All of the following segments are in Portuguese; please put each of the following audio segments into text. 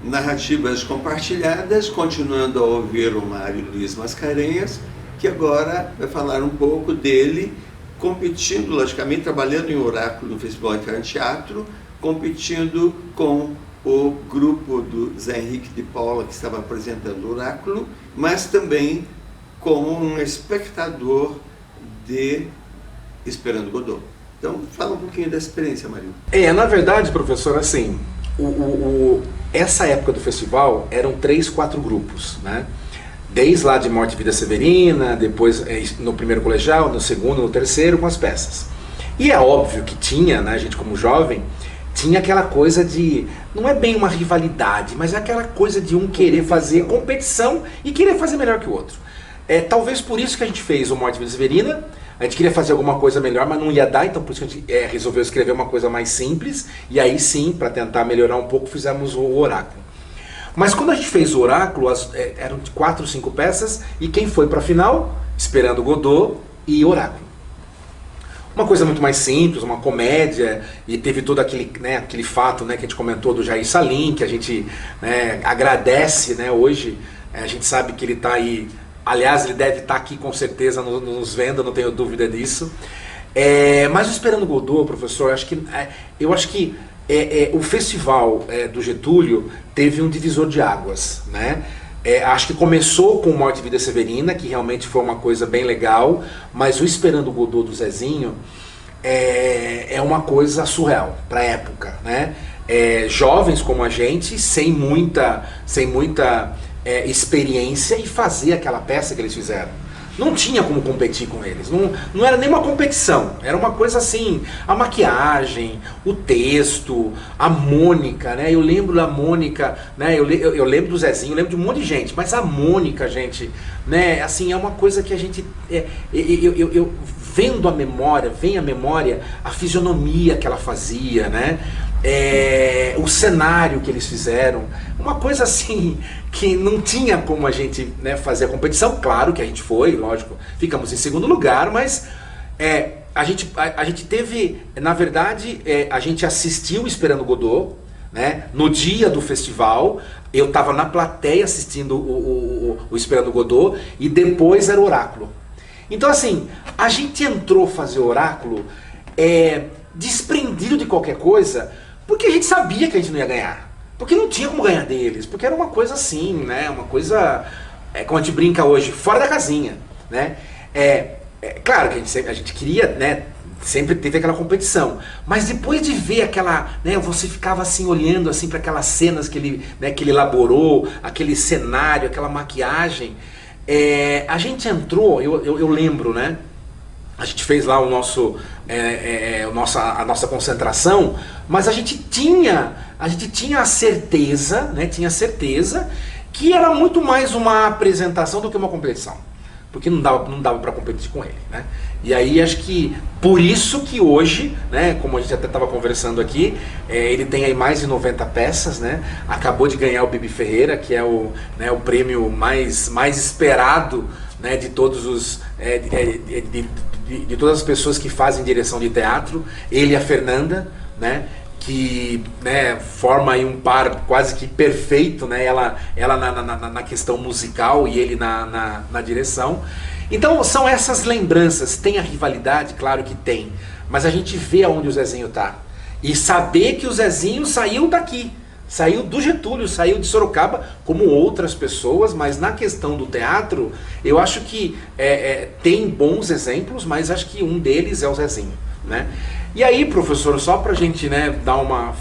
Narrativas compartilhadas, continuando a ouvir o Mário Luiz Mascarenhas, que agora vai falar um pouco dele, competindo, logicamente, trabalhando em Oráculo no Festival de Teatro, competindo com o grupo do Zé Henrique de Paula, que estava apresentando o Oráculo, mas também como um espectador de Esperando Godot. Então, fala um pouquinho da experiência, Mário. Na verdade, professor, assim, essa época do festival eram 3, 4 grupos, né? Desde lá de Morte e Vida Severina, depois no primeiro colegial, no segundo, no terceiro, com as peças. E é óbvio que tinha, né, a gente como jovem, tinha aquela coisa de, não é bem uma rivalidade, mas é aquela coisa de um querer fazer competição e querer fazer melhor que o outro. Talvez por isso que a gente fez o Morte e Vida Severina. A gente queria fazer alguma coisa melhor, mas não ia dar, então por isso que a gente resolveu escrever uma coisa mais simples, e aí sim, para tentar melhorar um pouco, fizemos o Oráculo. Mas quando a gente fez o Oráculo, eram 4, 5 peças, e quem foi para a final? Esperando Godot e Oráculo. Uma coisa muito mais simples, uma comédia, e teve todo aquele fato, né, que a gente comentou do Jair Salim, que a gente, né, agradece, né, hoje. A gente sabe que ele está aí. Aliás, ele deve estar aqui com certeza nos vendo, não tenho dúvida disso. Mas o Esperando Godot, professor, eu acho que o festival do Getúlio teve um divisor de águas, né? Acho que começou com Morte e Vida Severina, que realmente foi uma coisa bem legal, mas o Esperando Godot do Zezinho é uma coisa surreal para a época, né? Jovens como a gente, sem muita experiência, e fazer aquela peça que eles fizeram. Não tinha como competir com eles, não era nem uma competição, era uma coisa assim, a maquiagem, o texto, a Mônica, né? Eu lembro da Mônica, né? Eu lembro do Zezinho, eu lembro de um monte de gente, mas a Mônica, gente, né? Assim, é uma coisa que a gente, eu vendo a memória, vem a memória, a fisionomia que ela fazia, né? O cenário que eles fizeram, uma coisa assim que não tinha como a gente, né, fazer a competição. Claro que a gente foi, lógico, ficamos em segundo lugar, mas a gente teve, na verdade, a gente assistiu Esperando Godot, né, no dia do festival. Eu estava na plateia assistindo o Esperando Godot, e depois era o Oráculo. Então assim, a gente entrou fazer o Oráculo desprendido de qualquer coisa, porque a gente sabia que a gente não ia ganhar. Porque não tinha como ganhar deles. Porque era uma coisa assim, né? Uma coisa, como a gente brinca hoje, fora da casinha, né? Claro que a gente queria, né? Sempre teve aquela competição. Mas depois de ver aquela, né? Você ficava assim, olhando assim para aquelas cenas que ele, né, que ele elaborou, aquele cenário, aquela maquiagem. A gente entrou, eu lembro, né? A gente fez lá a nossa concentração, mas a gente tinha a certeza, né, que era muito mais uma apresentação do que uma competição, porque não dava para competir com ele, né? E aí acho que por isso que hoje, né, como a gente até estava conversando aqui, ele tem aí mais de 90 peças, né? Acabou de ganhar o Bibi Ferreira, que é o prêmio mais esperado, né, de todos os de todas as pessoas que fazem direção de teatro. Ele e a Fernanda, né, que, né, forma aí um par quase que perfeito, né, ela na questão musical e ele na direção. Então são essas lembranças. Tem a rivalidade, claro que tem, mas a gente vê aonde o Zezinho tá, e saber que o Zezinho saiu daqui, saiu do Getúlio, saiu de Sorocaba, como outras pessoas, mas na questão do teatro, eu acho que tem bons exemplos, mas acho que um deles é o Zezinho, né? E aí, professor, só pra gente, né,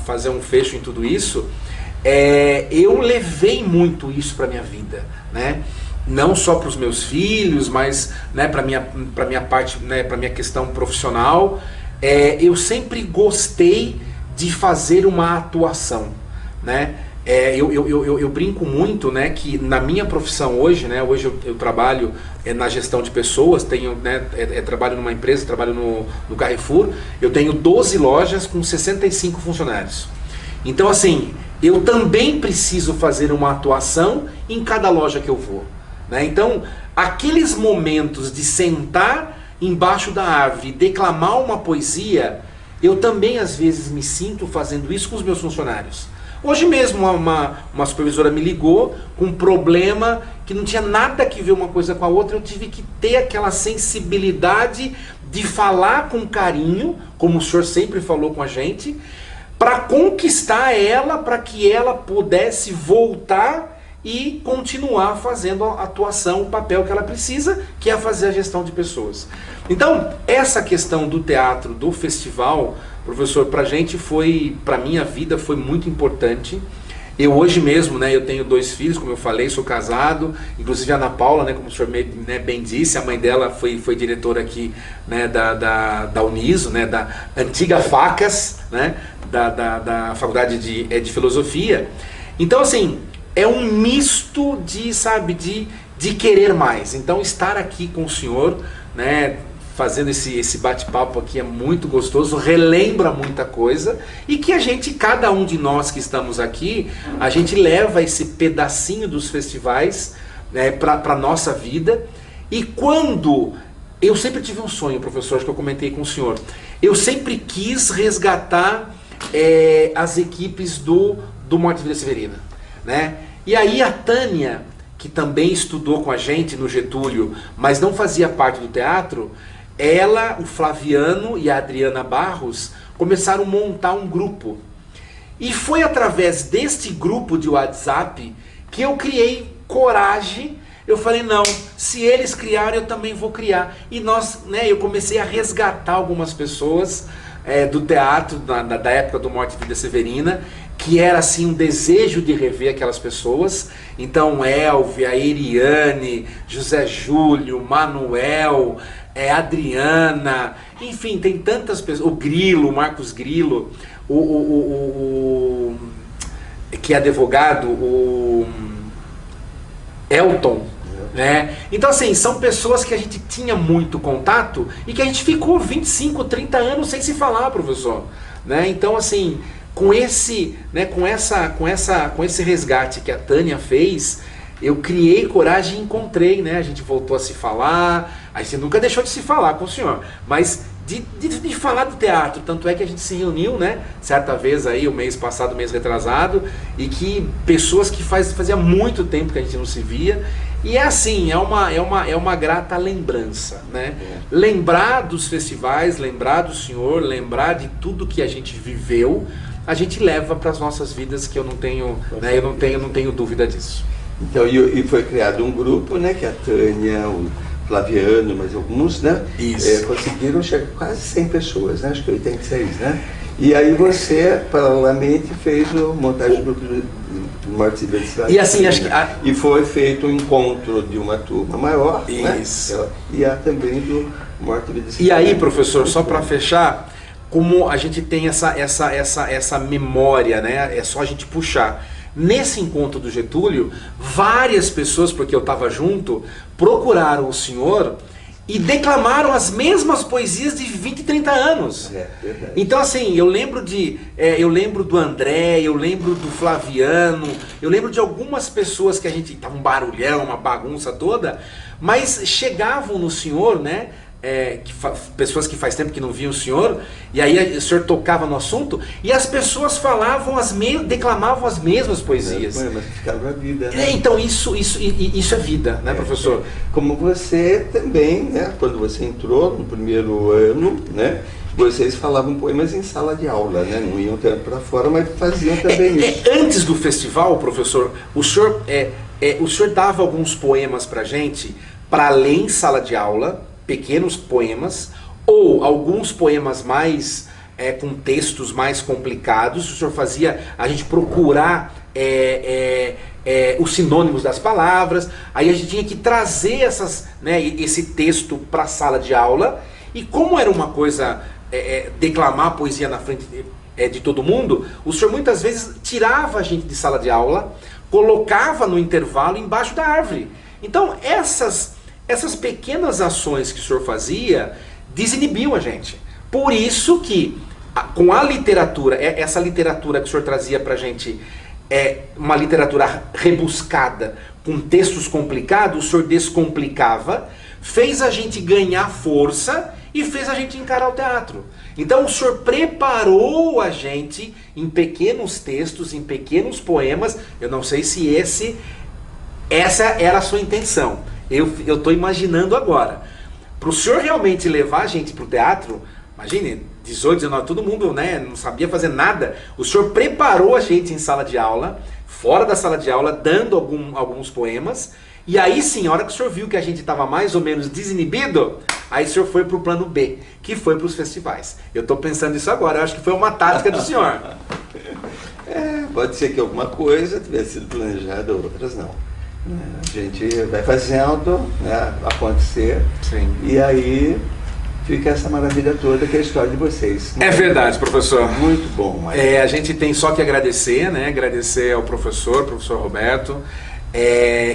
fazer um fecho em tudo isso, eu levei muito isso pra minha vida, né? Não só para os meus filhos, mas, né, para minha parte, né, para minha questão profissional. Eu sempre gostei de fazer uma atuação, né? Eu brinco muito, né, que na minha profissão hoje, né, hoje eu trabalho na gestão de pessoas, tenho, né, trabalho numa empresa, trabalho no Carrefour. Eu tenho 12 lojas com 65 funcionários. Então assim, eu também preciso fazer uma atuação em cada loja que eu vou, né? Então aqueles momentos de sentar embaixo da árvore e declamar uma poesia, eu também às vezes me sinto fazendo isso com os meus funcionários. Hoje mesmo uma supervisora me ligou com um problema que não tinha nada que ver uma coisa com a outra. Eu tive que ter aquela sensibilidade de falar com carinho, como o senhor sempre falou com a gente, para conquistar ela, para que ela pudesse voltar e continuar fazendo a atuação, o papel que ela precisa, que é fazer a gestão de pessoas. Então, essa questão do teatro, do festival, professor, pra gente foi, pra minha vida foi muito importante. Eu hoje mesmo, né, eu tenho 2 filhos, como eu falei, sou casado, inclusive a Ana Paula, né, como o senhor bem disse, a mãe dela foi diretora aqui, né, da Uniso, né, da antiga Facas, né, da Faculdade de Filosofia. Então, assim, é um misto de, sabe, de querer mais. Então, estar aqui com o senhor, né, fazendo esse bate-papo aqui é muito gostoso, relembra muita coisa, e que a gente, cada um de nós que estamos aqui, a gente leva esse pedacinho dos festivais, né, para a nossa vida. E quando... Eu sempre tive um sonho, professor, acho que eu comentei com o senhor. Eu sempre quis resgatar as equipes do Morte e Vida Severina, né? E aí a Tânia, que também estudou com a gente no Getúlio, mas não fazia parte do teatro, ela, o Flaviano e a Adriana Barros começaram a montar um grupo. E foi através deste grupo de WhatsApp que eu criei coragem. Eu falei, não, se eles criaram, eu também vou criar. E eu comecei a resgatar algumas pessoas do teatro, da época do Morte e Vida Severina, que era assim um desejo de rever aquelas pessoas. Então Elvia, a Eriane, José Júlio, Manuel, Adriana, enfim, tem tantas pessoas, o Grilo, o Marcos Grilo, que é advogado, o Elton, né? Então assim, são pessoas que a gente tinha muito contato e que a gente ficou 25, 30 anos sem se falar, professor, né? Então assim, com esse resgate que a Tânia fez, eu criei coragem e encontrei, né? A gente voltou a se falar, a gente nunca deixou de se falar com o senhor, mas de falar do teatro, tanto é que a gente se reuniu, né? Certa vez aí, o mês passado, o mês retrasado, e que pessoas que fazia muito tempo que a gente não se via, e é assim, é uma grata lembrança, né? Lembrar dos festivais, lembrar do senhor, lembrar de tudo que a gente viveu, a gente leva para as nossas vidas, que eu não tenho, né? Eu não tenho dúvida disso. Então, e foi criado um grupo, né, que a Tânia, o Flaviano, mais alguns, né, conseguiram chegar a quase 100 pessoas, né, acho que 86, né, e aí você, paralelamente, fez a montagem do grupo do Morte e Vida Severina. E assim, acho que... E foi feito um encontro de uma turma maior, isso, né, e há também do Morte e Vida Severina. E aí, professor, só para fechar, como a gente tem essa memória, né, é só a gente puxar. Nesse encontro do Getúlio, várias pessoas, porque eu estava junto, procuraram o senhor e declamaram as mesmas poesias de 20 e 30 anos. Então assim, eu lembro do André, eu lembro do Flaviano, eu lembro de algumas pessoas que a gente, tava um barulhão, uma bagunça toda, mas chegavam no senhor, né? Pessoas que faz tempo que não viam o senhor, e aí o senhor tocava no assunto, e as pessoas falavam declamavam as mesmas poesias. Mas ficaram na vida, né? Então isso é vida, né, professor? Como você também, né, quando você entrou no primeiro ano, né, vocês falavam poemas em sala de aula, né? Não iam tanto para fora, mas faziam também isso. Antes do festival, professor, o senhor dava alguns poemas pra gente, para ler em sala de aula, pequenos poemas, ou alguns poemas mais com textos mais complicados. O senhor fazia a gente procurar os sinônimos das palavras, aí a gente tinha que trazer esse texto para a sala de aula, e como era uma coisa, declamar a poesia na frente de todo mundo, o senhor muitas vezes tirava a gente de sala de aula, colocava no intervalo embaixo da árvore. Então essas pequenas ações que o senhor fazia desinibiam a gente. Por isso que, com a literatura, essa literatura que o senhor trazia pra gente, uma literatura rebuscada, com textos complicados, o senhor descomplicava, fez a gente ganhar força e fez a gente encarar o teatro. Então o senhor preparou a gente em pequenos textos, em pequenos poemas. Eu não sei se essa era a sua intenção. Eu estou imaginando agora. Para o senhor realmente levar a gente para o teatro, imagine, 18, 19, todo mundo, né, não sabia fazer nada. O senhor preparou a gente em sala de aula, fora da sala de aula, dando alguns poemas. E aí sim, a hora que o senhor viu que a gente estava mais ou menos desinibido, aí o senhor foi para o plano B, que foi para os festivais. Eu estou pensando isso agora, eu acho que foi uma tática do senhor. Pode ser que alguma coisa tivesse sido planejada, outras não. A gente vai fazendo, né, acontecer. Sim. E aí fica essa maravilha toda que é a história de vocês. É verdade, professor. Muito bom. Mas... a gente tem só que agradecer, né? Agradecer ao professor Roberto,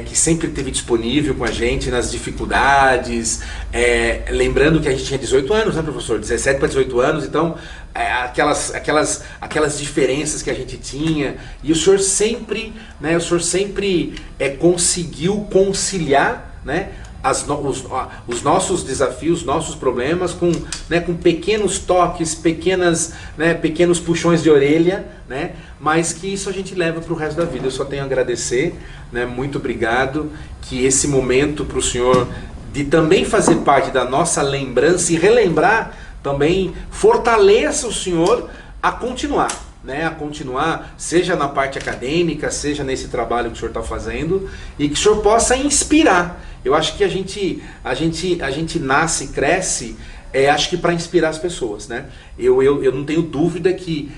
que sempre esteve disponível com a gente nas dificuldades. Lembrando que a gente tinha 18 anos, né, professor? 17 para 18 anos, então aquelas diferenças que a gente tinha. E o senhor sempre, né, conseguiu conciliar, né, os nossos desafios, nossos problemas com pequenos toques, pequenos puxões de orelha, né, mas que isso a gente leva para o resto da vida. Eu só tenho a agradecer, né, muito obrigado, que esse momento para o senhor de também fazer parte da nossa lembrança e relembrar também fortaleça o senhor a continuar. Né, a continuar, seja na parte acadêmica, seja nesse trabalho que o senhor está fazendo, e que o senhor possa inspirar. Eu acho que a gente nasce e cresce, acho que para inspirar as pessoas, né? Eu não tenho dúvida que,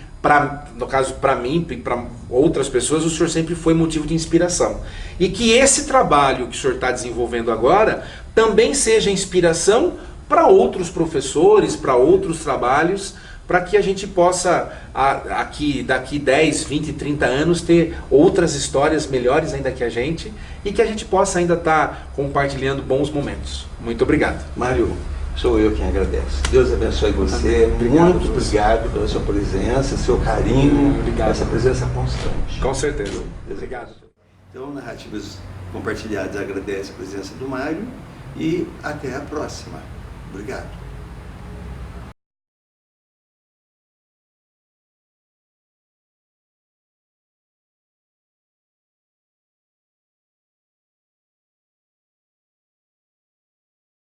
no caso para mim e para outras pessoas, o senhor sempre foi motivo de inspiração. E que esse trabalho que o senhor está desenvolvendo agora também seja inspiração para outros professores, para outros trabalhos, para que a gente possa, daqui 10, 20, 30 anos, ter outras histórias melhores ainda que a gente, e que a gente possa ainda estar compartilhando bons momentos. Muito obrigado. Mário, sou eu quem agradece. Deus abençoe você. Muito obrigado pela sua presença, seu carinho, essa presença constante. Com certeza. Obrigado. Então, Narrativas Compartilhadas agradece a presença do Mário e até a próxima. Obrigado.